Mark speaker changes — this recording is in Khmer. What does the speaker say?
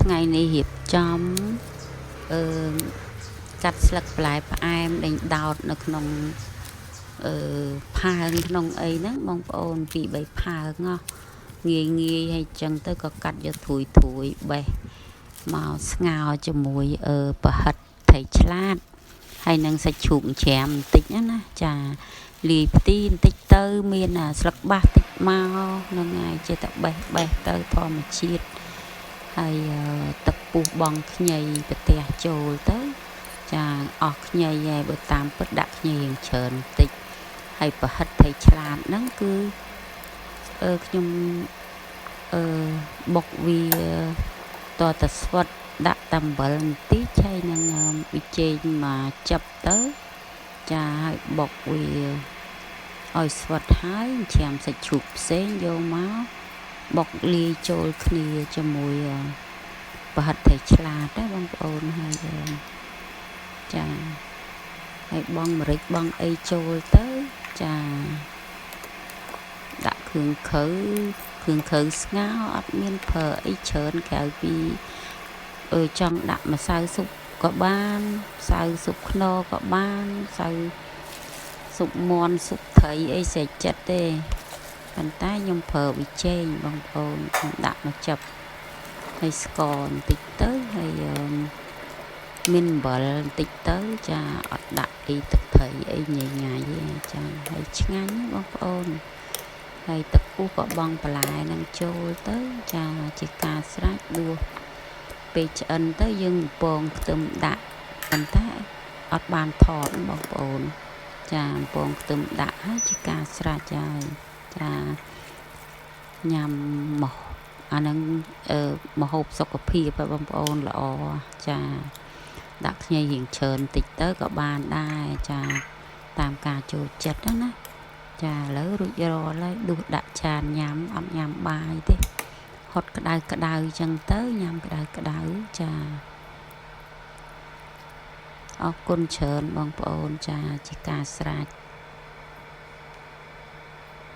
Speaker 1: ថ្ងៃនេះរៀបចំកាត់ស្លឹកផ្លែផ្អែមដេញដោតនៅក្នុងផើងក្នុងអីហ្នឹងបងប្អូនពី3ផើងងាយហើយចឹងទៅក៏កាត់យកធួយបេះមកស្ងោរជាមួយប្រហិតថៃឆ្លាតហើយនឹងសាច់ជ្រូកច្រាមបន្តិចណាចាលាយផ្ទីបន្តិចទៅមានស្លឹកបាសតិចមកហ្នឹងហើយចេះតែបេះទៅធម្មជាតិហើយទឹកពុះបងខ្ញីប្រទះចូលទៅចាអស់ខ្ញីហើយបើតាមពិតដាក់ខ្ញីរៀងច្រើនបន្តិចហើយប្រហិតថៃឆ្លាតហ្នឹងគឺខ្ញុំបុកវាតតែស្វិតដាក់អំបិលបន្តិចហើយនឹងប៊ីចេងមកចាប់ទៅចាឲ្យបុកវាឲ្យស្វិតហើយច្រាមសាច់ជ្រូកផ្សេងយកមកបុកលាយចូលគ្នាជាមួយប្រហិតថៃឆ្លាតដែរបងប្អូនហើយចាហើយបងម្រេចបងអីចូលទៅចាដាក់គ្រឿងខើស្ងោរអត់មានប្រើអីច្រើនក្រៅពីចង់ដាក់ម្សៅស៊ុបក៏បានម្សៅស៊ុបខ្នុរក៏បានម្សៅស៊ុបមាន់ស៊ុបត្រីអីស្រេចចិត្តទេប៉ុន្តែខ្ញុំប្រើប៊ីចេងបងប្អូនខ្ញុំដាក់មកចាប់ហើយស្ករបន្តិចទៅហើយមានអំបិលបន្តិចទៅចាអត់ដាក់អីទឹកត្រីអីញ៉ៃទេចាហើយឆ្ងាញ់បងប្អូនហើយទឹកពុះក៏បងបន្លែនឹងចូលទៅចាជាការស្រេចដួសពេលឆ្អិនទៅយើងពងខ្ទឹមដាក់ប៉ុន្តែអត់បានថតបងប្អូនចាពងខ្ទឹមដាក់ហើយជាការស្រេចហើយចាញ៉ាំមកអានឹងម្ហូបសុខភាពបងប្អូនល្អចាដាក់ខ្ញីរៀងច្រើនតិចទៅក៏បានដែរចាតាមការចូលចិត្តណាចាឥឡូវរួចរាល់ហើយដួសដាក់ចានញ៉ាំអត់ញ៉ាំបាយទេហត់ក្តៅចឹងទៅញ៉ាំក្តៅចាអរគុណច្រើនបងប្អូនចាជាការស្រេច